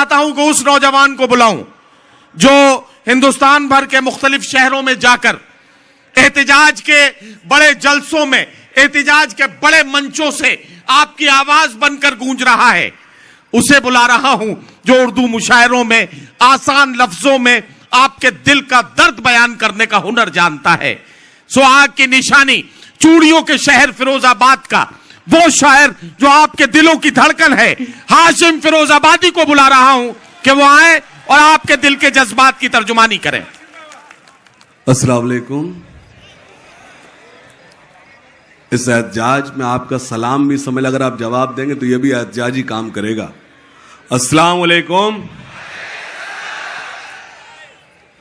चाहता हूं कि उस नौजवान को बुलाऊं जो हिंदुस्तान भर के मुख्तलिफ शहरों में जाकर एहतिजाज के बड़े जलसों में, एहतिजाज के बड़े मंचों से आपकी आवाज बनकर गूंज रहा है। उसे बुला रहा हूं जो उर्दू मुशायरों में आसान लफ्जों में आपके दिल का दर्द बयान करने का हुनर जानता है। सुहाग की निशानी, चूड़ियों के शहर फिरोजाबाद का वो शायर जो आपके दिलों की धड़कन है, हाशिम फिरोजाबादी को बुला रहा हूं कि वो आए और आपके दिल के जज्बात की तर्जुमानी करें। अस्सलाम वालेकुम। इस एहतजाज में आपका सलाम भी समझ, अगर आप जवाब देंगे तो यह भी एहतजाजी काम करेगा। अस्सलाम वालेकुम।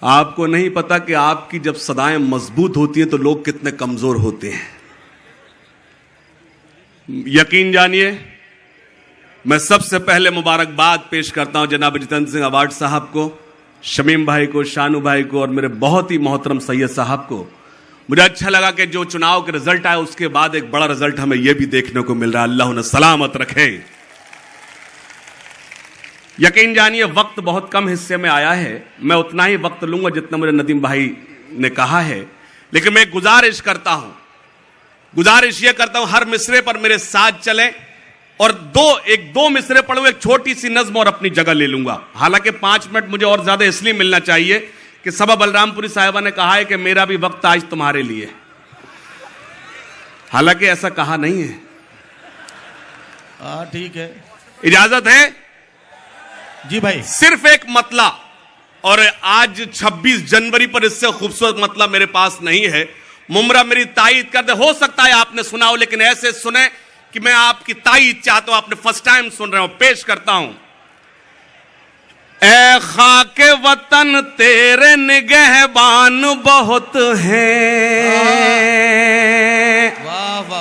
आपको नहीं पता कि आपकी जब सदाएं मजबूत होती हैं तो लोग कितने कमजोर होते हैं। यकीन जानिए, मैं सबसे पहले मुबारकबाद पेश करता हूं जनाब जितेंद्र सिंह अवार्ड साहब को, शमीम भाई को, शानू भाई को और मेरे बहुत ही मोहतरम सैयद साहब को। मुझे अच्छा लगा कि जो चुनाव के रिजल्ट आए उसके बाद एक बड़ा रिजल्ट हमें यह भी देखने को मिल रहा है। अल्लाह उन्हें सलामत रखे। यकीन जानिए, वक्त बहुत कम हिस्से में आया है। मैं उतना ही वक्त लूंगा जितना मुझे नदीम भाई ने कहा है, लेकिन मैं गुजारिश करता हूं हर मिसरे पर मेरे साथ चलें और दो मिसरे पढ़ूं, एक छोटी सी नज्म और अपनी जगह ले लूंगा। हालांकि 5 मिनट मुझे और ज्यादा इसलिए मिलना चाहिए कि सबा बलरामपुरी साहिबा ने कहा है कि मेरा भी वक्त आज तुम्हारे लिए। हालांकि ऐसा कहा नहीं है। ठीक है, इजाजत है जी भाई। सिर्फ एक मतला, और आज 26 जनवरी पर इससे खूबसूरत मतला मेरे पास नहीं है। मुमरा मेरी तायीद कर दे। हो सकता है आपने सुना हो, लेकिन ऐसे सुने कि मैं आपकी तायीद चाहता हूं। आपने फर्स्ट टाइम सुन रहे हो, पेश करता हूं। ए खाके वतन तेरे निगहबान बहुत हैं।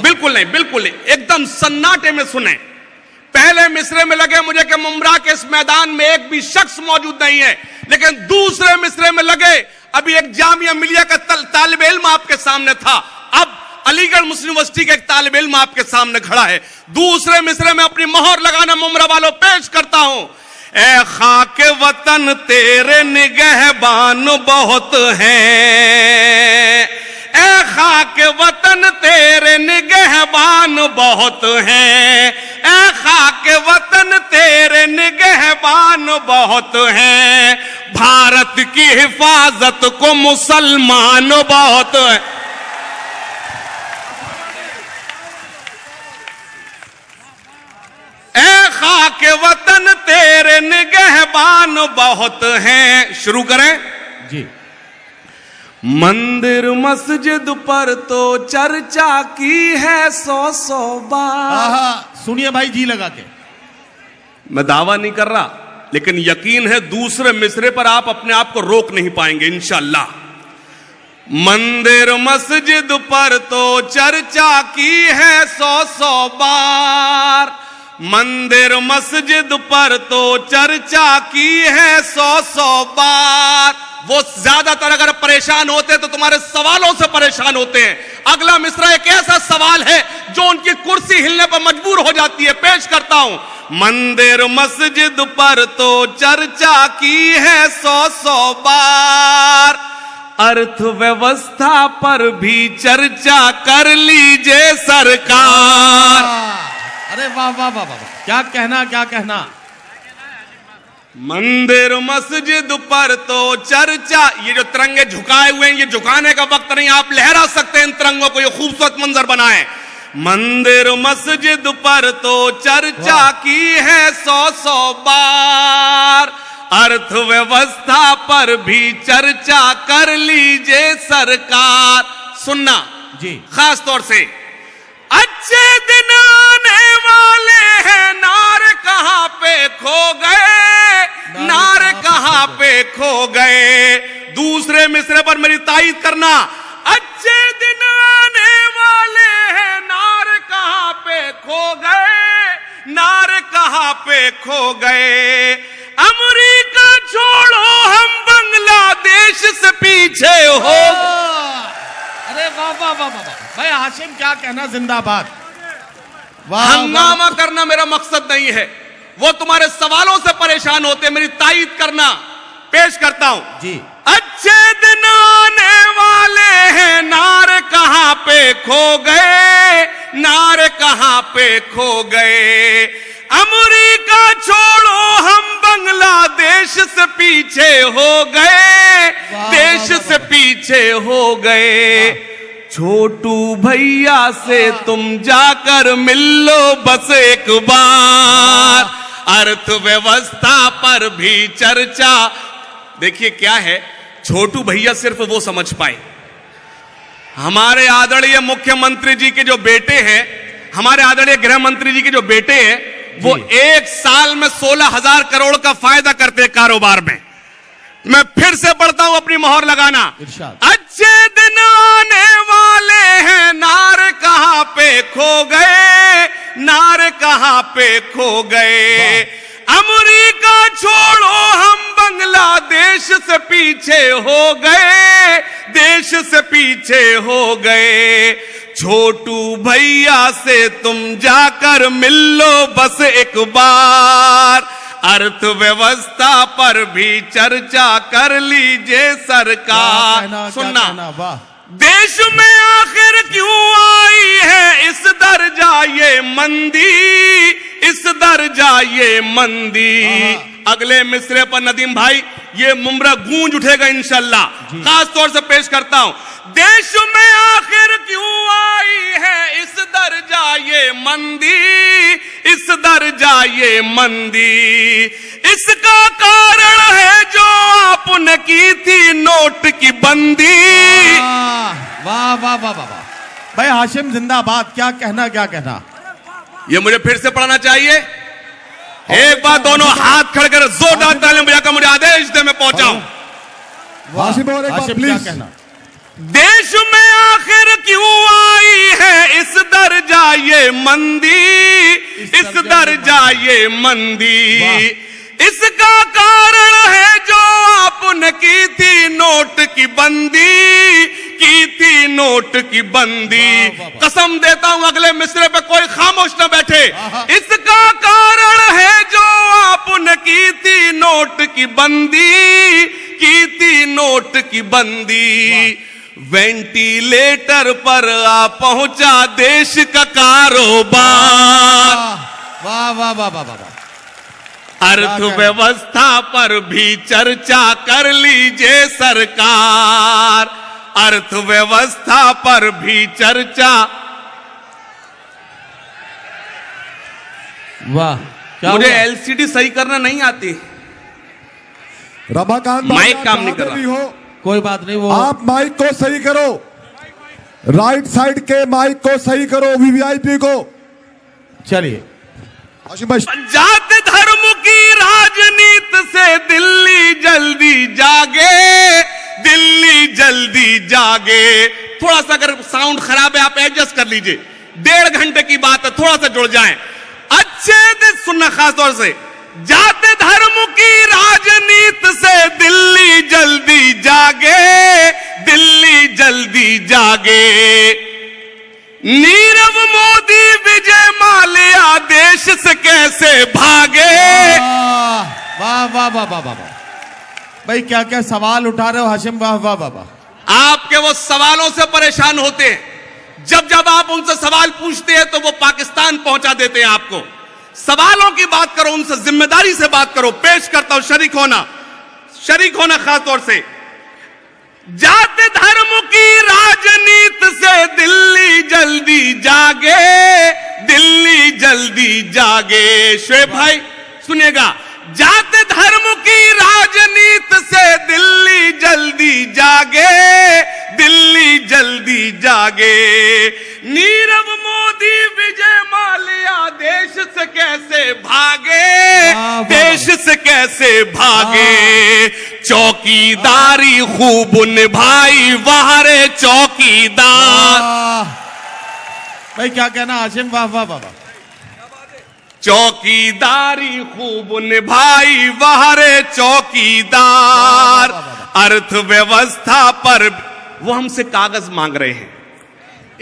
बिल्कुल नहीं, बिल्कुल नहीं, एकदम सन्नाटे में सुने। पहले मिसरे में लगे मुझे कि मुमरा के इस मैदान में एक भी शख्स मौजूद नहीं है, लेकिन दूसरे मिसरे में लगे अभी एक जामिया मिलिया का तालिब इल्म आपके सामने था, अब अलीगढ़ मुस्लिम यूनिवर्सिटी का एक तालिब इल्म आपके सामने खड़ा है। दूसरे मिसरे में अपनी मोहर लगाना मुमरा वालों पेश करता हूं। ए खाके वतन तेरे निगहबान बहुत हैं। ए खाके वतन तेरे निगहबान बहुत हैं। ए खाके वतन तेरे निगहबान बहुत हैं। भारत की हिफाजत को मुसलमान बहुत है। ए खाके वतन तेरे निगहबान बहुत हैं। शुरू करें जी। मंदिर मस्जिद पर तो चर्चा की है 100 बार। सुनिए भाई जी लगा के। मैं दावा नहीं कर रहा, लेकिन यकीन है दूसरे मिसरे पर आप अपने आप को रोक नहीं पाएंगे इंशाअल्लाह। मंदिर मस्जिद पर तो चर्चा की है 100 बार। मंदिर मस्जिद पर तो चर्चा की है 100 बार। वो ज्यादातर अगर परेशान होते तो तुम्हारे सवालों से परेशान होते हैं। अगला मिसरा एक ऐसा सवाल है जो उनकी कुर्सी हिलने पर मजबूर हो जाती है। पेश करता हूं। मंदिर मस्जिद पर तो चर्चा की है 100 बार। अर्थव्यवस्था पर भी चर्चा कर लीजिए सरकार। अरे वाह वाह वाह वाह, क्या कहना, क्या कहना। मंदिर मस्जिद पर तो चर्चा। ये जो तिरंगे झुकाए हुए हैं, ये झुकाने का वक्त नहीं, आप लहरा सकते हैं इन तिरंगों को, ये खूबसूरत मंजर बनाए। मंदिर मस्जिद पर तो चर्चा की है 100 बार। अर्थव्यवस्था पर भी चर्चा कर लीजिए सरकार। सुनना जी, खास तौर से। अच्छे दिन आने वाले हैं, नार कहां पे खो गए, नार कहां पे खो गए। दूसरे मिसरे पर मेरी तायीद करना। अच्छे दिन आने वाले हैं, नार कहां पे खो गए, नार कहां पे खो गए। अमेरिका छोड़ो, हम बांग्लादेश से पीछे हो। अरे वाह वाह वाह वाह भाई हाशिम, क्या कहना, जिंदाबाद। हंगामा करना मेरा मकसद नहीं है। वो तुम्हारे सवालों से परेशान होते हैं। मेरी तायीद करना। पेश करता हूं जी। अच्छे दिन आने वाले हैं, नारे कहां पे खो गए, नारे कहां पे खो गए। अमेरिका छोड़ो हम बांग्लादेश से पीछे हो गए, देश से पीछे हो गए। छोटू भैया से तुम जाकर मिल लो बस एक बार, अर्थव्यवस्था पर भी चर्चा। देखिए क्या है, छोटू भैया सिर्फ वो समझ पाए। हमारे आदरणीय मुख्यमंत्री जी के जो बेटे हैं, हमारे आदरणीय गृह मंत्री जी के जो बेटे हैं, वो एक साल में 16,000 करोड़ का फायदा करते हैं कारोबार में। मैं फिर से पढ़ता हूं अपनी मोहर लगाना। अच्छे दिन आने वाले हैं, नारे कहां पे खो गए, नारे कहां पे खो गए। अमेरिका छोड़ो हम बांग्लादेश से पीछे हो गए, देश से पीछे हो गए। छोटू भैया से तुम जाकर मिल लो बस एक बार, अर्थव्यवस्था पर भी चर्चा कर लीजिए सरकार। सुनना, देश में आखिर क्यों आई है इस दर्जा ये मंदी, इस दर्जा ये मंदी। अगले मिसरे पर नदीम भाई ये मुमरा गूंज उठेगा इंशाल्लाह। खास तौर से पेश करता हूं, देश में आखिर क्यों आई है इस दर्जा ये मंदी, इस दर्जा ये मंदी। इसका कारण है जो आपने की थी नोट की बंदी। वाह वाह वाह वाह भाई हाशिम जिंदाबाद। क्या कहना, क्या कहना। ये मुझे फिर से पढ़ना चाहिए। एक बार दोनों हाथ खड़े कर जोरदार तालियां बजाकर मुझे आदेश दे मैं पहुंचाऊं। हाशिम क्या कहना। देश में आखिर क्यों आई है इस दर्जा ये मंदी, इस दर्जा ये मंदी। इसका कारण है जो आपने की थी नोट की बंदी, की थी नोट की बंदी। कसम देता हूं अगले मिसरे पे कोई खामोश न बैठे। इसका कारण है जो आपने की थी नोट की बंदी, की थी नोट की बंदी। वेंटिलेटर पर आ पहुंचा देश का कारोबार। वाह वाह वाह वाह वाह। अर्थव्यवस्था पर भी चर्चा कर लीजिए सरकार, अर्थव्यवस्था पर भी चर्चा। वाह। मुझे एलसीडी सही करना नहीं आती, रमाकांत माइक काम नहीं कर रहा। कोई बात नहीं, वो आप माइक को सही करो, राइट साइड के माइक को सही करो, वीवीआईपी को। चलिए जात धर्म की राजनीति से दिल्ली जल्दी जागे, दिल्ली जल्दी जागे। थोड़ा सा अगर साउंड खराब है आप एडजस्ट कर लीजिए, 1.5 घंटे की बात है, थोड़ा सा जुड़ जाएं। अच्छे दिन सुनना खास तौर से, जात धर्म की राजनीति से दिल्ली जल्दी जागे, दिल्ली जल्दी जागे। नीरव मोदी विजय माल्या देश से कैसे भागे। वाह वाह वाह वाह वाह। भाई क्या क्या सवाल उठा रहे हो हाशिम। वाह वाह वाह वाह। आपके वो सवालों से परेशान होते हैं। जब जब आप उनसे सवाल पूछते हैं तो वो पाकिस्तान पहुंचा देते हैं आपको। सवालों की बात करो, उनसे जिम्मेदारी से बात करो। पेश करता हूं शरीक होना, शरीक होना खास तौर से। जात धर्म की राजनीति से दिल्ली जल्दी जागे, दिल्ली जल्दी जागे। शुएब भाई सुनिएगा, जात धर्म की राजनीति से दिल्ली जल्दी जागे, दिल्ली जल्दी जागे। नीरव मोदी विजय माल्या देश से कैसे भागे, देश से कैसे भागे। चौकीदारी खूब निभाई वहां रे चौकीदार। भाई क्या कहना हाशिम। वाह वाह वाह। चौकीदारी खूब निभाई वहां रे चौकीदार। अर्थव्यवस्था पर वो हमसे कागज मांग रहे हैं,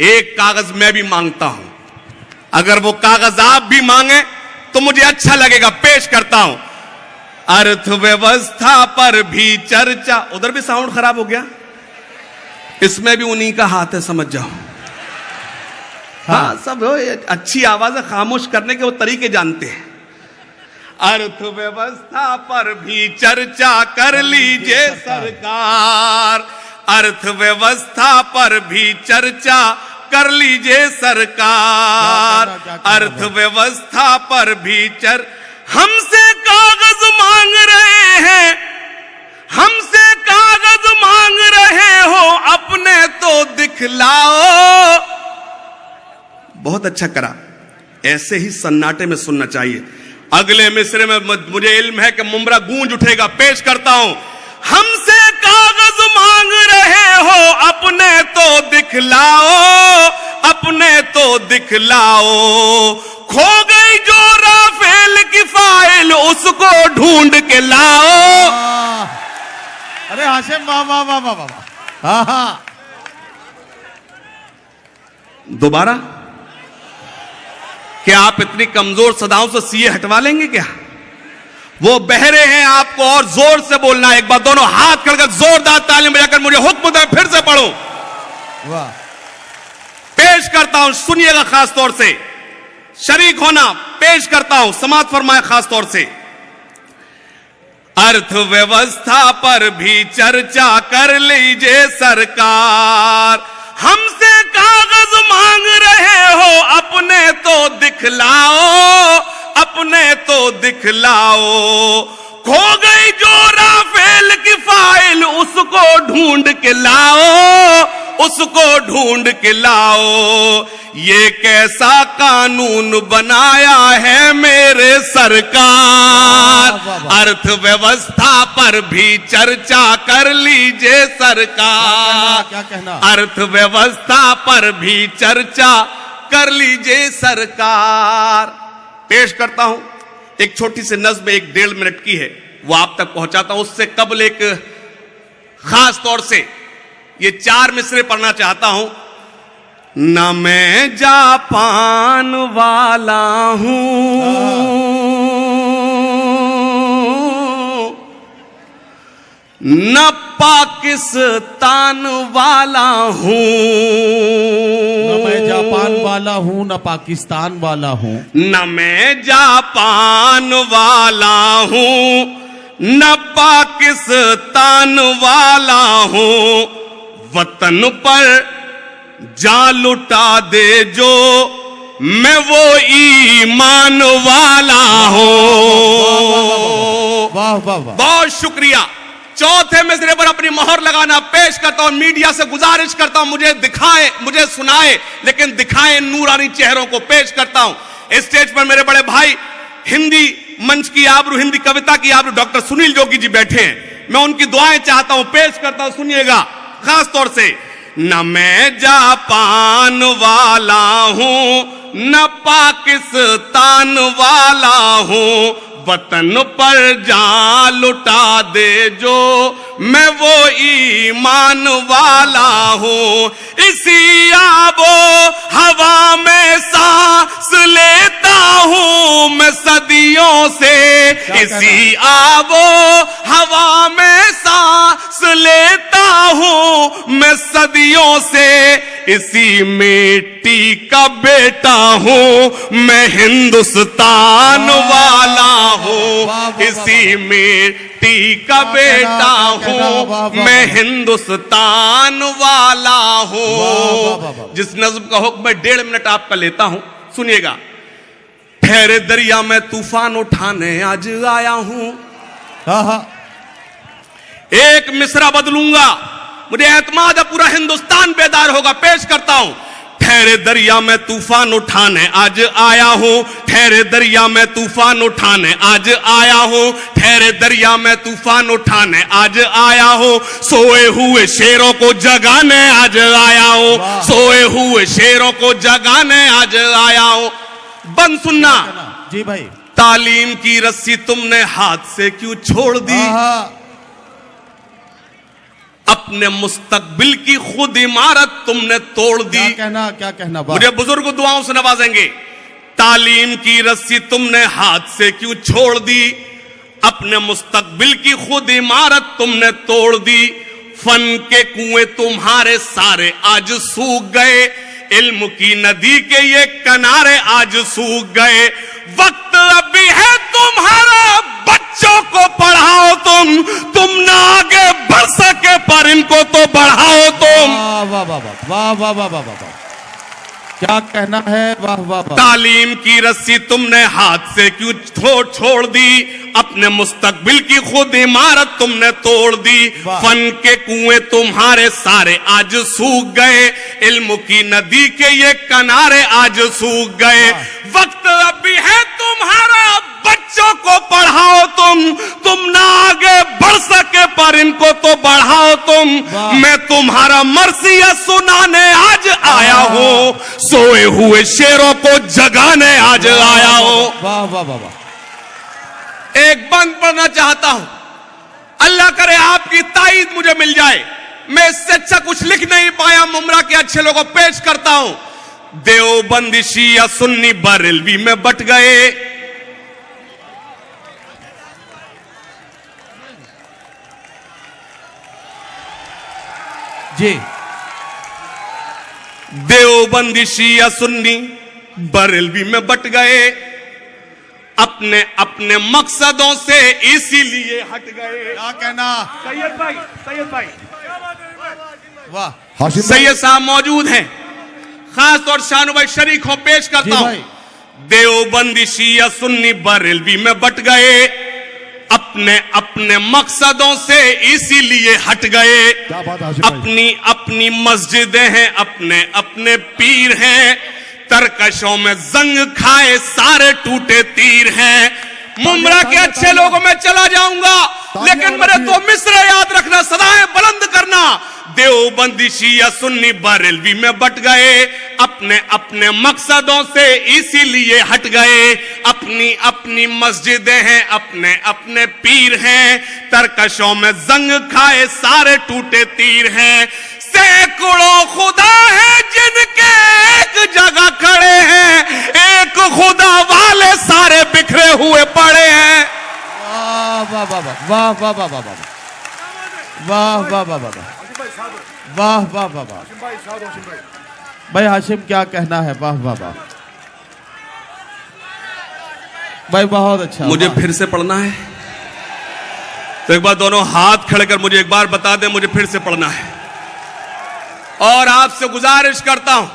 एक कागज मैं भी मांगता हूं। अगर वो कागज आप भी मांगे तो मुझे अच्छा लगेगा, पेश करता हूं। अर्थव्यवस्था पर भी चर्चा, उधर भी साउंड खराब हो गया, इसमें भी उन्हीं का हाथ है, समझ जाओ। हाँ, सब अच्छी आवाज है, खामोश करने के वो तरीके जानते हैं। अर्थव्यवस्था पर भी चर्चा कर लीजिए सरकार, अर्थव्यवस्था पर भी चर्चा कर लीजिए सरकार, अर्थव्यवस्था पर भी हमसे कागज मांग रहे हैं, हमसे कागज मांग रहे हो, अपने तो दिखलाओ। बहुत अच्छा करा, ऐसे ही सन्नाटे में सुनना चाहिए। अगले मिसरे में मुझे इल्म है कि मुमरा गूंज उठेगा, पेश करता हूं। हमसे कागज मांग रहे हो, अपने तो दिखलाओ, अपने तो दिखलाओ। खो गई जो राफेल की फाइल, उसको ढूंढ के लाओ। अरे हाशिम, वाह वाह वाह वाह वाह। हाँ हाँ, दोबारा क्या आप इतनी कमजोर सदाओं से सीए हटवा लेंगे क्या? वो बहरे हैं, आपको और जोर से बोलना है। एक बार दोनों हाथ करके जोरदार ताली बजाकर मुझे हुक्म दे, फिर से पढ़ो। वाह, पेश करता हूं, सुनिएगा खास तौर से, शरीक होना, पेश करता हूं, समात फरमाए खास तौर से। अर्थव्यवस्था पर भी चर्चा कर लीजिए सरकार, हमसे कागज मांग रहे हो, अपने तो दिखलाओ, अपने तो दिखलाओ। खो गई जो राफेल की फाइल, उसको ढूंढ के लाओ, उसको ढूंढ के लाओ। ये कैसा कानून बनाया है मेरे सरकार, अर्थव्यवस्था पर भी चर्चा कर लीजिए सरकार, क्या कहना? अर्थव्यवस्था पर भी चर्चा कर लीजिए सरकार। पेश करता हूं, एक छोटी सी नज्म 1-1.5 मिनट की है, वो आप तक पहुंचाता हूं। उससे कबल एक खास तौर से ये 4 मिसरे पढ़ना चाहता हूं। न मैं जापान वाला हूं, न पाकिस्तान वाला हूं, न मैं जापान वाला हूं, न पाकिस्तान वाला हूं, न मैं जापान वाला हूं, न पाकिस्तान वाला हूं। वतन पर जा लुटा दे जो, मैं वो ईमान वाला हूं। वाह वाह वाह, बहुत शुक्रिया। चौथे मिसरे पर अपनी मोहर लगाना, पेश करता हूं। मीडिया से गुजारिश करता हूं, मुझे दिखाए, मुझे सुनाए, लेकिन दिखाए नूरानी चेहरों को। पेश करता हूं स्टेज पर मेरे बड़े भाई, हिंदी मंच की आबरू, हिंदी कविता की आबरू, डॉक्टर सुनील जोगी जी बैठे हैं। मैं उनकी दुआएं चाहता हूं, पेश करता हूं, सुनिएगा खास तौर से। न मैं जापान वाला हूं, न पाकिस्तान वाला हूं। वतन पर जा लुटा दे जो, मैं वो ईमान वाला हूं। इसी आबो हवा में सांस लेता हूं मैं सदियों से, इसी आबो हवा में सांस लेता हूं मैं सदियों से। इसी मिट्टी का बेटा हूं मैं, हिंदुस्तान वाला हूं। इसी मिट्टी का बेटा हूं मैं, हिंदुस्तान वाला हूं। जिस नज्म का हुक्म मैं 1.5 मिनट आपका लेता हूं, सुनिएगा। ठहरे दरिया में तूफान उठाने आज आया हूं। एक मिसरा बदलूंगा, मुझे एतमाद है पूरा हिंदुस्तान बेदार होगा। पेश करता हूं। ठहरे दरिया में तूफान उठाने आज आया हूं, ठहरे दरिया में तूफान उठाने आज आया हूं, ठहरे दरिया में तूफान उठाने आज आया हूं। सोए हुए शेरों को जगाने आज आया हूं, सोए हुए शेरों को जगाने आज आया हूं। बंद सुनना जी भाई। तालीम की रस्सी तुमने हाथ से क्यों छोड़ दी, अपने मुस्तकबिल की खुद इमारत तुमने तोड़ दी। क्या कहना मुझे बुजुर्ग दुआओं से नवाजेंगे। तालीम की रस्सी तुमने हाथ से क्यों छोड़ दी, अपने मुस्तकबिल की खुद इमारत तुमने तोड़ दी, फन के कुएं तुम्हारे सारे आज सूख गए, इल्म की नदी के ये किनारे आज सूख गए, वक्त अभी है तुम्हारा, बच्चों को पढ़ाओ तुम ना आगे बढ़ सके पर इनको तो बढ़ाओ तुम। वाह वाह वाह वाह वाह वाह वाह वाह, क्या कहना है, वाह वाह वाह। तालीम की रस्सी तुमने हाथ से क्यों छोड़ दी, अपने मुस्तकबिल की खुद इमारत तुमने तोड़ दी, फन के कुएं तुम्हारे सारे आज सूख गए, इल्म की नदी के ये किनारे आज सूख गए, वक्त अभी है तुम्हारा, बच्चों को पढ़ाओ तुम ना आगे बढ़ सके पर इनको तो बढ़ाओ तुम। मैं तुम्हारा मर्सिया सुनाने आज आया हूं, सोए हुए शेरों को जगाने आज आया हूं। वाह वाह वाह वाह। एक बंद पढ़ना चाहता हूं, अल्लाह करे आपकी ताईद मुझे मिल जाए, मैं इससे अच्छा कुछ लिख नहीं पाया, मुमरा के अच्छे लोगों को पेश करता हूं। देवबंदी शिया सुन्नी बरेलवी में बट गए, जी। देवबंदी शिया सुन्नी बरेलवी में बट गए, अपने अपने मकसदों से इसीलिए हट गए। क्या कहना, सैयद भाई वाह। हाशिम सैयद साहब मौजूद हैं, खास तौर शानू भाई शरीक हो, पेश करता हूं। देवबंदी शिया सुन्नी बरेलवी में बट गए, अपने अपने मकसदों से इसीलिए हट गए, क्या बात हाशिम भाई। अपनी अपनी मस्जिदें हैं, अपने अपने पीर हैं, तरकशों में जंग खाए सारे टूटे तीर हैं। मुमरा के अच्छे लोगों में चला जाऊंगा, लेकिन मेरे तो मिस्र याद रखना, सदाएं बुलंद करना। देवबंदी शिया सुन्नी बरेलवी में बट गए, अपने अपने मकसदों से इसीलिए हट गए, अपनी अपनी मस्जिदें हैं, अपने अपने पीर हैं, तरकशों में जंग खाए सारे टूटे तीर हैं। सैकड़ों खुदा है जिनके एक जगह खड़े हैं, एक खुदा वाले सारे बिखरे हुए पड़े हैं। वाह वाह वाह वाह वाह वाह वाह वाह वाह वाह वाह वाह वाह वाह वाह वाह। भाई हाशिम क्या कहना है, वाह वाह वाह भाई, बहुत अच्छा। मुझे फिर से पढ़ना है तो एक बार दोनों हाथ खड़े कर मुझे एक बार बता दें, मुझे फिर से पढ़ना है। और आपसे गुजारिश करता हूं,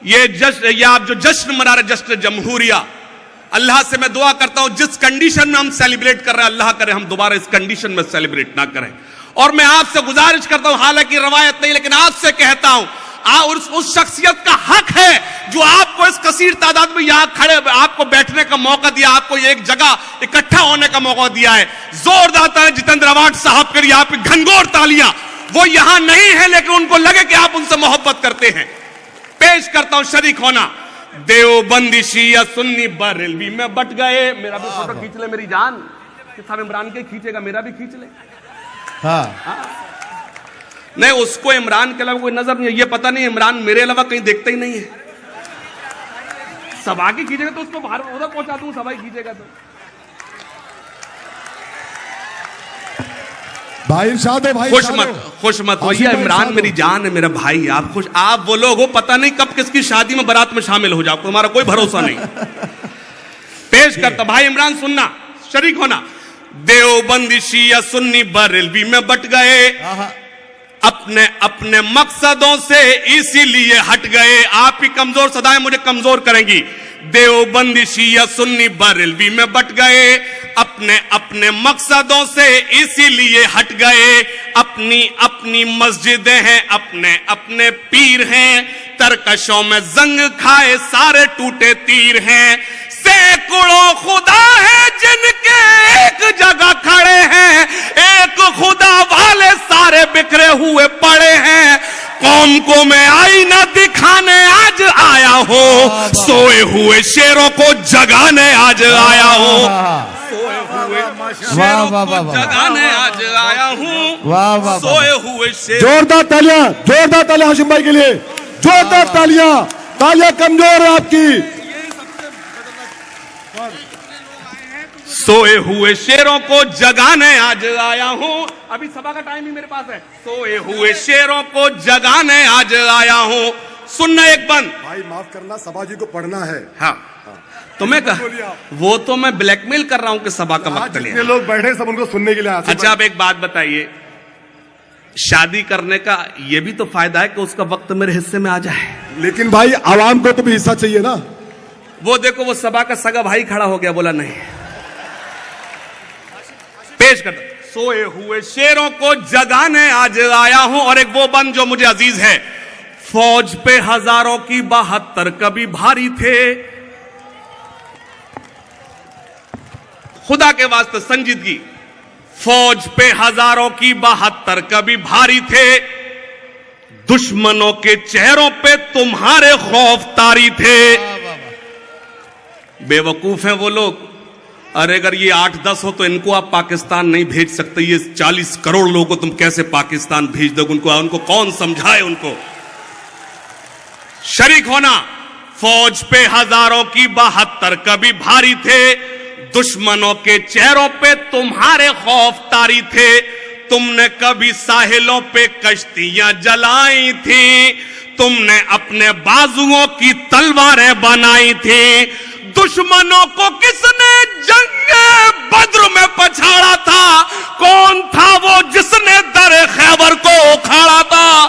ये आप जो जश्न मना रहे, जश्न जमहूरिया, अल्लाह से मैं दुआ करता हूं जिस कंडीशन में हम सेलिब्रेट कर रहे हैं, अल्लाह करे हम दोबारा इस कंडीशन में सेलिब्रेट ना करें। और मैं आपसे गुजारिश करता हूं, हालांकि रवायत नहीं, लेकिन आपसे कहता हूं, उस शख्सियत का हक है जो आपको इस कसीर तादाद में यहां खड़े आपको बैठने का मौका दिया, आपको एक जगह इकट्ठा होने का मौका दिया है। जोरदार तालियां जितेंद्र अवार्ड साहब के लिए, आपकी घनघोर तालियां। वो यहां नहीं है लेकिन उनको लगे कि आप उनसे मोहब्बत करते हैं। पेश करता हूं शरीक होना। देवबंदी शिया सुन्नी बरेलवी में बट गए। मेरा भी फोटो खींच ले मेरी जान, साहब इमरान के खींचेगा, मेरा भी खींच ले। हाँ नहीं, उसको इमरान के अलावा कोई नजर नहीं है, ये पता नहीं इमरान मेरे अलावा कहीं देखता ही नहीं है। सभा की खींचेगा तो उसको बाहर उधर पहुंचा दूं, सभा खींचेगा तो। भाई इरशाद हो, भाई खुश मत होइए, इमरान मेरी जान है, मेरा भाई। आप खुश, आप वो लोग हो, पता नहीं कब किसकी शादी में बारात में शामिल हो जाओ, तुम्हारा कोई भरोसा नहीं। पेश करता भाई इमरान, सुनना, शरीक होना। देवबंदी शिया सुन्नी बरेलवी में बट गए, अपने अपने मकसदों से इसीलिए हट गए। आप ही कमजोर सदाएं मुझे कमजोर करेंगी। देवबंदी शिया सुन्नी बरेलवी में बट गए, अपने अपने मकसदों से इसीलिए हट गए, अपनी अपनी मस्जिदें हैं, अपने अपने पीर हैं, तरकशों में जंग खाए सारे टूटे तीर हैं। सैकड़ों खुदा है जिनके एक जगह खड़े हैं, एक खुदा वाले सारे बिखरे हुए पड़े हैं। कौम को मैं आईना दिखाने आज आया हूं, सोए हुए शेरों को जगाने आज आया हूं, सोए हुए शेरों को जगाने आज आया हूं, सोए हुए शेर। जोरदार तालियां हाशिम भाई के लिए, जोरदार तालियां। तालियां कमजोर है आपकी, सोए हुए शेरों को जगाने आज आया हूं। अभी सभा का टाइम ही मेरे पास है। सोए हुए शेरों को जगाने आज आया हूं। सुनना एक बंद। भाई माफ करना, सभा जी को पढ़ना है। हाँ, तो मैं वो तो मैं ब्लैकमेल कर रहा हूं कि सभा का वक्त जितने लोग बैठे सब उनको सुनने के लिए। अच्छा, आप एक बात बताइए, शादी करने का ये भी तो फायदा है कि उसका वक्त मेरे हिस्से में आ जाए। लेकिन भाई आवाम को तो भी हिस्सा चाहिए ना। वो देखो, वो सभा का सगा भाई खड़ा हो गया, बोला नहीं। पेश कर दो। सोए हुए शेरों को जगाने आज आया हूं। और एक वो बंद जो मुझे अजीज है। फौज पे हजारों की 72 कभी भारी थे। खुदा के वास्ते संजीदगी। फौज पे हजारों की 72 कभी भारी थे। दुश्मनों के चेहरों पे तुम्हारे खौफ तारी थे। बेवकूफ हैं वो लोग। अरे अगर ये 8-10 हो तो इनको आप पाकिस्तान नहीं भेज सकते। ये 40 करोड़ लोगों को तुम कैसे पाकिस्तान भेज दोगे? उनको कौन समझाए? उनको शरीक होना। फौज पे हजारों की 72 कभी भारी थे। दुश्मनों के चेहरों पे तुम्हारे खौफ तारी थे। तुमने कभी साहिलों पे कश्तियां जलाई थी। तुमने अपने बाजुओं की तलवारें बनाई थी। दुश्मनों को किसने जंगे बद्र में पछाड़ा था? कौन था वो जिसने दर खैबर को उखाड़ा था?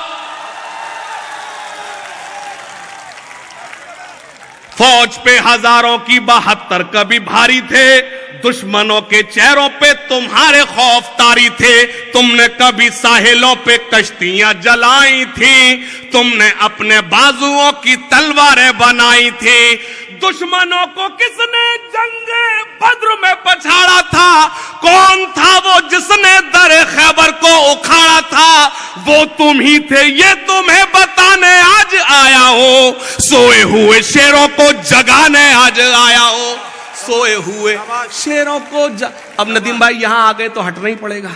फौज पे हजारों की 72 कभी भारी थे। दुश्मनों के चेहरों पे तुम्हारे खौफ तारी थे। तुमने कभी साहिलों पे कश्तियां जलाई थी। तुमने अपने बाजुओं की तलवारें बनाई थी। दुश्मनों को किसने जंगे बद्र में पछाड़ा था? कौन था वो जिसने दर खैबर को उखाड़ा था? वो तुम ही थे, ये तुम्हें बताने आज आया हो। सोए हुए शेरों को जगाने आज आया हो। सोए हुए शेरों को अब नदीम भाई यहां आ गए तो हटना ही पड़ेगा।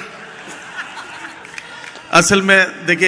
असल में देखिए